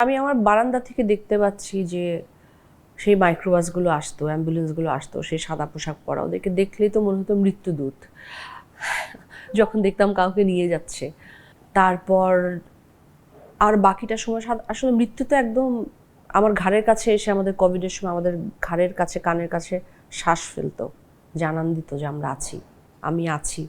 আমি আমার বারান্দা থেকে দেখতে পাচ্ছি যে সেই মাইক্রোবাসগুলো আসতো, অ্যাম্বুলেন্সগুলো আসতো, সেই সাদা পোশাক পরা, ওদেরকে দেখলেই তো মনে হতো মৃত্যুদূত। যখন দেখতাম কাউকে নিয়ে যাচ্ছে, তারপর আর বাকিটা সময় আসলে মৃত্যু তো একদম আমার ঘাড়ের কাছে এসে, আমাদের কোভিডের সময় আমাদের ঘাড়ের কাছে, কানের কাছে শ্বাস ফেলতো, জানান দিত যে আমরা আছি, আমি আছি।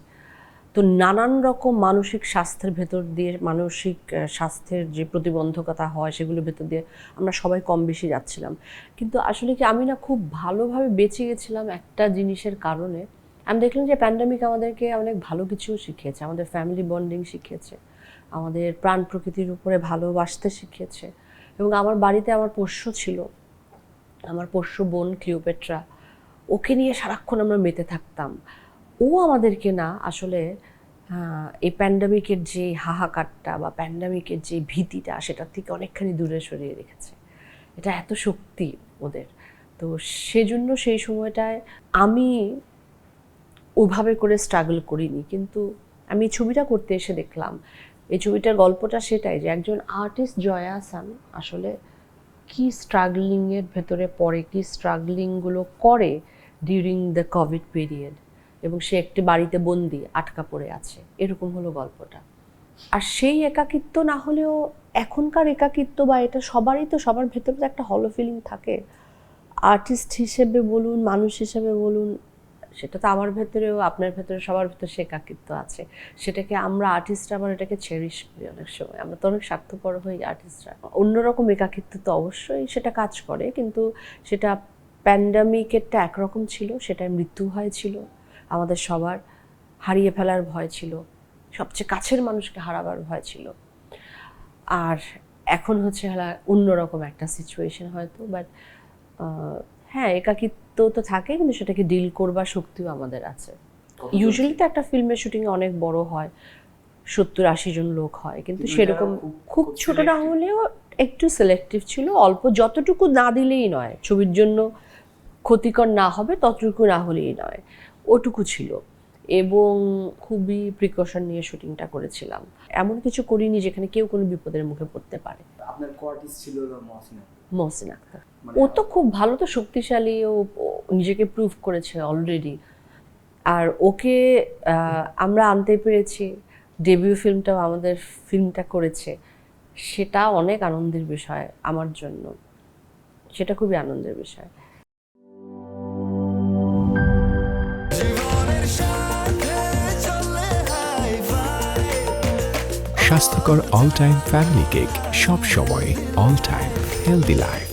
তো নানান রকম মানসিক স্বাস্থ্যের ভেতর দিয়ে, মানসিক স্বাস্থ্যের যে প্রতিবন্ধকতা হয় সেগুলোর ভেতর দিয়ে আমরা সবাই কম বেশি যাচ্ছিলাম। কিন্তু আসলে কি আমি না খুব ভালোভাবে বেঁচে গেছিলাম একটা জিনিসের কারণে। আমি দেখলাম যে প্যান্ডেমিক আমাদেরকে অনেক ভালো কিছু শিখিয়েছে, আমাদের ফ্যামিলি বন্ডিং শিখিয়েছে, আমাদের প্রাণ প্রকৃতির উপরে ভালোবাসতে শিখিয়েছে। এবং আমার বাড়িতে আমার পোষ্য ছিল, আমার পোষ্য বোন ক্লিওপেট্রা, ওকে নিয়ে সারাক্ষণ আমরা মেতে থাকতাম। ও আমাদেরকে না আসলে এই প্যান্ডেমিকের যে হাহাকারটা বা প্যান্ডেমিকের যে ভীতিটা, সেটার থেকে অনেকখানি দূরে সরিয়ে রেখেছে। এটা এত শক্তি ওদের। তো সেজন্য সেই সময়টায় আমি ওইভাবে করে স্ট্রাগল করিনি, কিন্তু আমি ছবিটা করতে এসে দেখলাম, এই ছবিটার গল্পটা সেটাই যে একজন আর্টিস্ট জয়া আহসান আসলে কি স্ট্রাগলিংয়ের ভেতরে পড়ে, কি স্ট্রাগলিংগুলো করে ডিউরিং দ্য কোভিড পিরিয়ড, এবং সে একটি বাড়িতে বন্দি আটকা পড়ে আছে, এরকম হলো গল্পটা। আর সেই একাকিত্ব না হলেও এখনকার একাকিত্ব, বা এটা সবারই তো, সবার ভেতরে তো একটা হলো ফিলিং থাকে, আর্টিস্ট হিসেবে বলুন, মানুষ হিসেবে বলুন, সেটা তো আমার ভেতরেও, আপনার ভেতরে, সবার ভেতরে সে একাকিত্ব আছে। সেটাকে আমরা আর্টিস্টরা আবার এটাকে চেরিশ করি অনেক সময়, আমরা তো অনেক স্বার্থপর হই আর্টিস্টরা। অন্যরকম একাকিত্ব তো অবশ্যই সেটা কাজ করে, কিন্তু সেটা প্যান্ডেমিকেরটা একরকম ছিল, সেটায় মৃত্যু ভয় ছিল, আমাদের সবার হারিয়ে ফেলার ভয় ছিল, সবচেয়ে কাছের মানুষকে হারাবার ভয় ছিল। আর এখন হচ্ছে অন্যরকম একটা সিচুয়েশন হয়তো, বাট হ্যাঁ, একাকিত্ব তো থাকে, কিন্তু সেটাকে ডিল করবার শক্তিও আমাদের আছে। ইউজুয়ালি তো একটা ফিল্মের শুটিংয়ে অনেক বড় হয়, 70-80 জন লোক হয়, কিন্তু সেরকম খুব ছোট না হলেও একটু সিলেক্টিভ ছিল, অল্প, যতটুকু না দিলেই নয়, ছবির জন্য ক্ষতিকর না হবে ততটুকু না হলেই নয়, ওটুকু ছিল। এবং খুবই প্রিকশন নিয়ে শুটিংটা করেছিলাম, এমন কিছু করিনি যেখানে কেউ কোনো বিপদের মুখে পড়তে পারে। আপনার কোয়ার্টিস্ট ছিল মহসিন আক্তার, ও তো খুব ভালো, তো শক্তিশালী, ও নিজেকে প্রুভ করেছে অলরেডি। আর ওকে আমরা আনতে পেরেছি, ডেবিউ ফিল্মটাও আমাদের ফিল্মটা করেছে, সেটা অনেক আনন্দের বিষয় আমার জন্য, সেটা খুবই আনন্দের বিষয়। স্বাস্থ্যকর অল টাইম ফ্যামিলি কেক, সব সময় অল টাইম হেলদি লাইফ।